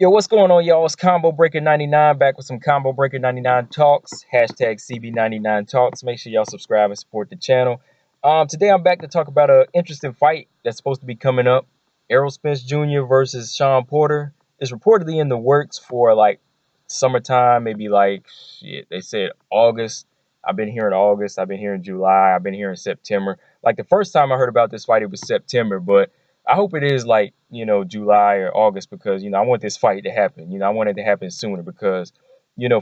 Yo, what's going on, y'all? It's Combo Breaker 99 back with some Combo Breaker 99 talks. Hashtag CB99 talks. Make sure y'all subscribe and support the channel. Today I'm back to talk about an interesting fight that's supposed to be coming up. Errol Spence Jr. versus Shawn Porter. It's reportedly in the works for like summertime, maybe like shit. They said August. I've been hearing August. I've been hearing July. I've been hearing September. Like the first time I heard about this fight, it was September, but I hope it is like, July or August because, I want this fight to happen. I want it to happen sooner because,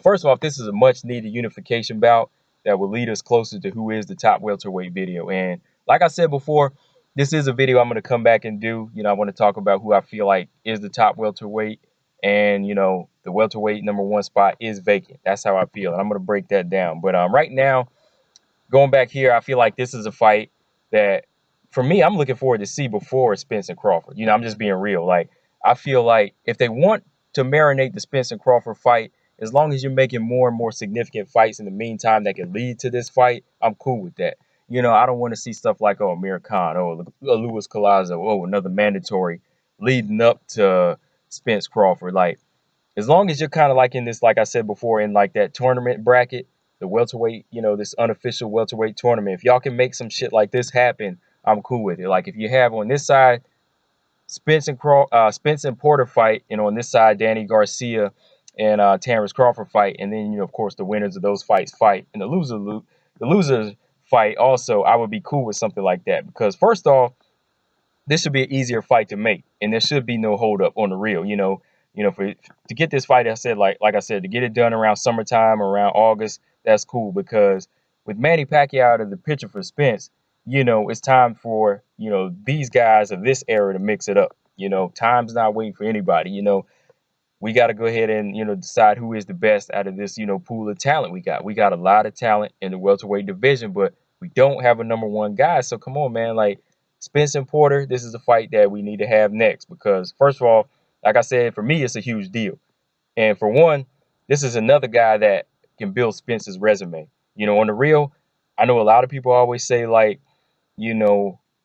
first off, this is a much needed unification bout that will lead us closer to who is the top welterweight video. And like I said before, this is a video I'm going to come back and do. I want to talk about who I feel like is the top welterweight. And, the welterweight #1 spot is vacant. That's how I feel. And I'm going to break that down. But right now, going back here, I feel like this is a fight that, for me, I'm looking forward to see before Spence and Crawford. I'm just being real. Like, I feel like if they want to marinate the Spence and Crawford fight, as long as you're making more and more significant fights in the meantime that can lead to this fight, I'm cool with that. I don't want to see stuff like, oh, Amir Khan, oh, Luis Collazo, oh, another mandatory leading up to Spence Crawford. Like, as long as you're kind of like in this, like I said before, in like that tournament bracket, the welterweight, this unofficial welterweight tournament, if y'all can make some shit like this happen, I'm cool with it. Like if you have on this side Spence and Porter fight, and on this side Danny Garcia and Terrence Crawford fight, and then of course the winners of those fights fight, and the losers fight also, I would be cool with something like that because first off, this should be an easier fight to make, and there should be no hold up on the real. For to get this fight, I said like I said, to get it done around summertime, around August, that's cool because with Manny Pacquiao out of the picture for Spence, it's time for these guys of this era to mix it up. Time's not waiting for anybody. We got to go ahead and decide who is the best out of this pool of talent we got. We got a lot of talent in the welterweight division, but we don't have a #1 guy. So come on, man, like Spence and Porter, this is a fight that we need to have next because first of all, like I said, for me, it's a huge deal. And for one, this is another guy that can build Spence's resume. On the real, I know a lot of people always say like,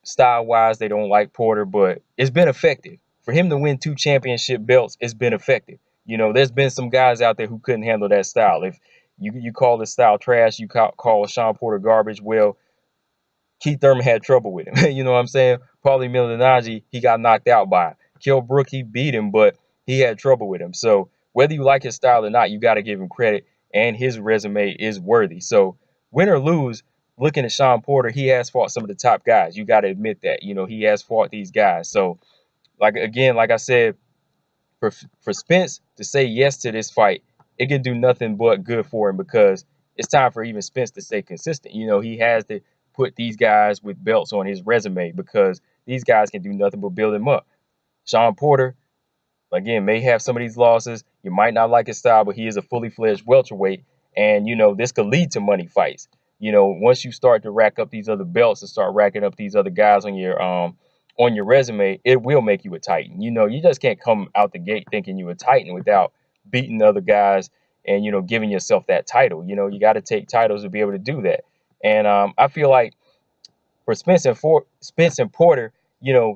style-wise, they don't like Porter, but it's been effective. For him to win 2 championship belts, it's been effective. There's been some guys out there who couldn't handle that style. If you call this style trash, you call Shawn Porter garbage, well, Keith Thurman had trouble with him. You know what I'm saying? Paulie Malignaggi, he got knocked out by. Kell Brook, he beat him, but he had trouble with him. So whether you like his style or not, you got to give him credit, and his resume is worthy. So win or lose, looking at Shawn Porter, he has fought some of the top guys. You got to admit that. He has fought these guys. So, like I said, for Spence to say yes to this fight, it can do nothing but good for him because it's time for even Spence to stay consistent. He has to put these guys with belts on his resume because these guys can do nothing but build him up. Shawn Porter, again, may have some of these losses. You might not like his style, but he is a fully fledged welterweight. And, this could lead to money fights. Once you start to rack up these other belts and start racking up these other guys on your resume, it will make you a Titan. You just can't come out the gate thinking you're a Titan without beating other guys and, giving yourself that title. You got to take titles to be able to do that. And I feel like for Spence and Porter,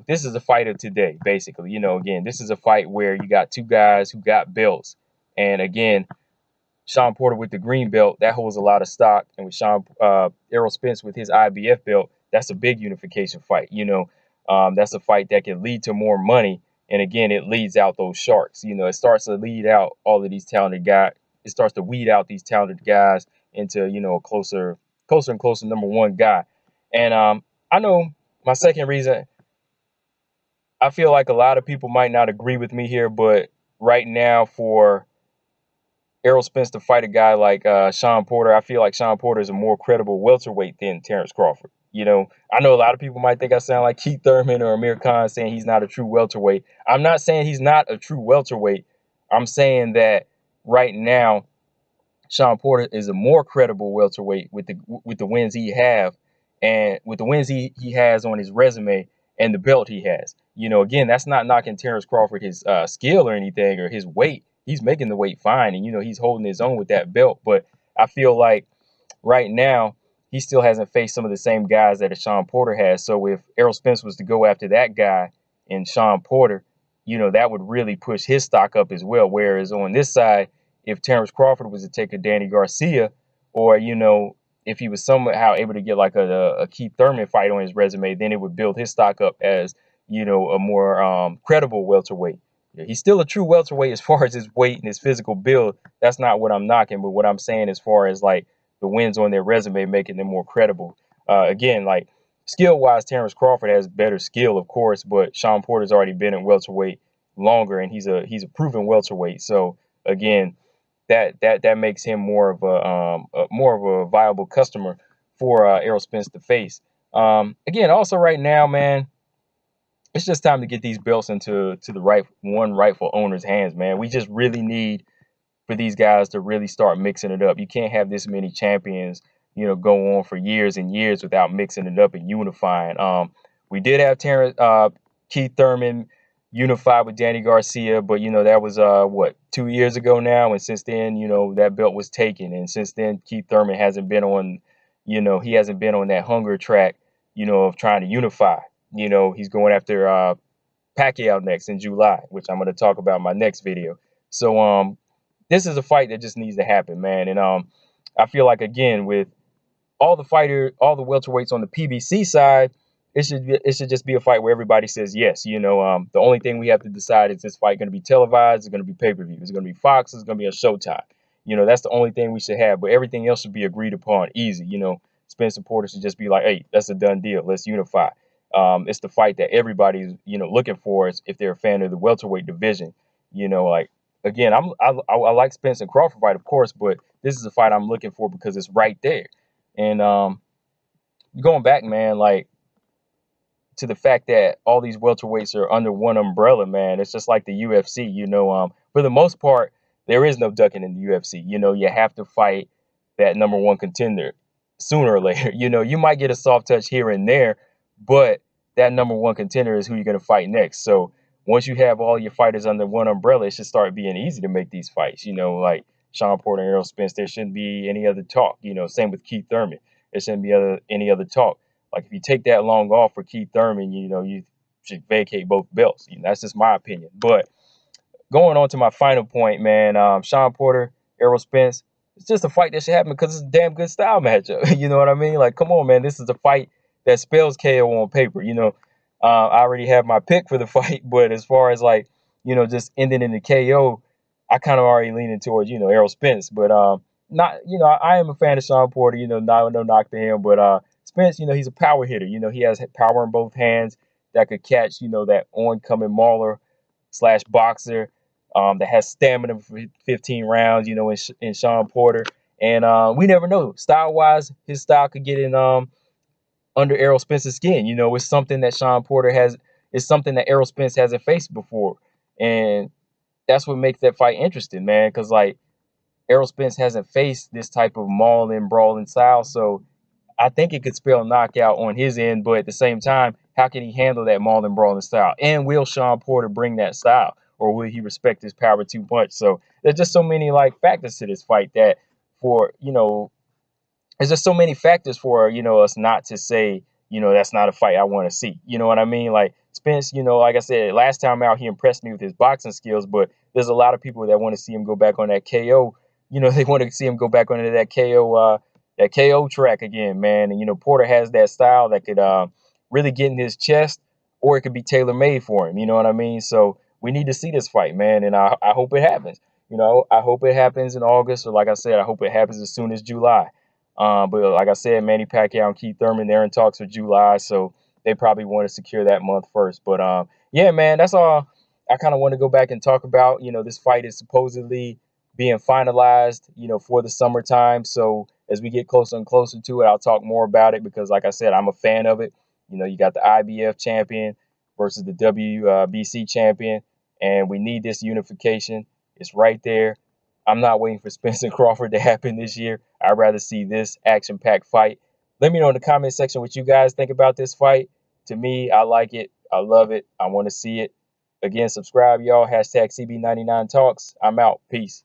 this is a fight of today, basically. Again, this is a fight where you got 2 guys who got belts. And again, Shawn Porter with the green belt, that holds a lot of stock. And with Errol Spence with his IBF belt, that's a big unification fight. That's a fight that can lead to more money. And again, it leads out those sharks. It starts to lead out all of these talented guys. It starts to weed out these talented guys into, a closer and closer #1 guy. And I know my second reason, I feel like a lot of people might not agree with me here, but right now for Errol Spence to fight a guy like Shawn Porter, I feel like Shawn Porter is a more credible welterweight than Terrence Crawford. I know a lot of people might think I sound like Keith Thurman or Amir Khan saying he's not a true welterweight. I'm not saying he's not a true welterweight. I'm saying that right now, Shawn Porter is a more credible welterweight with the wins he have, and with the wins he has on his resume and the belt he has. Again, that's not knocking Terrence Crawford, his skill or anything, or his weight. He's making the weight fine, and he's holding his own with that belt. But I feel like right now he still hasn't faced some of the same guys that Shawn Porter has. So if Errol Spence was to go after that guy and Shawn Porter, that would really push his stock up as well. Whereas on this side, if Terrence Crawford was to take a Danny Garcia, or if he was somehow able to get like a Keith Thurman fight on his resume, then it would build his stock up as a more credible welterweight. Yeah, he's still a true welterweight as far as his weight and his physical build. That's not what I'm knocking, but what I'm saying as far as like the wins on their resume making them more credible. Again, like skill wise, Terrence Crawford has better skill, of course, but Shawn Porter's already been in welterweight longer, and he's a proven welterweight. So again, that makes him more of a viable customer for Errol Spence to face. Again, also right now, man, it's just time to get these belts into the rightful owner's hands, man. We just really need for these guys to really start mixing it up. You can't have this many champions, go on for years and years without mixing it up and unifying. We did have Keith Thurman unified with Danny Garcia, but that was 2 years ago now, and since then, that belt was taken, and since then Keith Thurman hasn't been on, he hasn't been on that hunger track, of trying to unify. He's going after Pacquiao next in July, which I'm going to talk about in my next video. So this is a fight that just needs to happen, man. And I feel like, again, with all the welterweights on the PBC side, it should just be a fight where everybody says yes. The only thing we have to decide is this fight going to be televised, is it going to be pay-per-view, is it going to be Fox, is it going to be a Showtime. That's the only thing we should have, but everything else should be agreed upon, easy. Spence and Porter should just be like, hey, that's a done deal, let's unify. It's the fight that everybody's looking for if they're a fan of the welterweight division. Like, again, I like Spence and Crawford fight, of course, but this is a fight I'm looking for because it's right there. And going back, man, like to the fact that all these welterweights are under one umbrella, man, it's just like the UFC. For the most part, there is no ducking in the UFC. You have to fight that number one contender sooner or later. You might get a soft touch here and there, but that number one contender is who you're going to fight next. So once you have all your fighters under one umbrella, it should start being easy to make these fights. Like Shawn Porter and Errol Spence, there shouldn't be any other talk. Same with Keith Thurman. There shouldn't be any other talk. Like if you take that long off for Keith Thurman, you should vacate both belts. That's just my opinion. But going on to my final point, man, Shawn Porter, Errol Spence, it's just a fight that should happen because it's a damn good style matchup. You know what I mean? Like, come on, man, this is a fight that spells KO on paper. I already have my pick for the fight, but as far as like, just ending in the KO, I kind of already leaning towards, Errol Spence. But not, I am a fan of Shawn Porter, no knock to him. But Spence, he's a power hitter. He has power in both hands that could catch, that oncoming mauler / boxer that has stamina for 15 rounds, in Shawn Porter. And we never know. Style-wise, his style could get in under Errol Spence's skin. It's something that Shawn Porter has. It's something that Errol Spence hasn't faced before. And that's what makes that fight interesting, man, because, like, Errol Spence hasn't faced this type of mauling, brawling style. So I think it could spell knockout on his end, but at the same time, how can he handle that mauling, brawling style? And will Shawn Porter bring that style, or will he respect his power too much? So there's just so many like factors to this fight that there's just so many factors for us not to say that's not a fight I want to see. You know what I mean? Like Spence, like I said, last time out he impressed me with his boxing skills, but there's a lot of people that want to see him go back on that KO. They want to see him go back onto that KO track again, man. And Porter has that style that could really get in his chest, or it could be tailor made for him. You know what I mean? So we need to see this fight, man, and I hope it happens. I hope it happens in August, or like I said, I hope it happens as soon as July. But like I said, Manny Pacquiao and Keith Thurman, they're in talks for July, so they probably want to secure that month first. But yeah, man, that's all I kind of want to go back and talk about. This fight is supposedly being finalized, for the summertime. So as we get closer and closer to it, I'll talk more about it because, like I said, I'm a fan of it. You got the IBF champion versus the WBC champion, and we need this unification. It's right there. I'm not waiting for Spence and Crawford to happen this year. I'd rather see this action-packed fight. Let me know in the comment section what you guys think about this fight. To me, I like it. I love it. I want to see it. Again, subscribe, y'all. #CB99Talks. I'm out. Peace.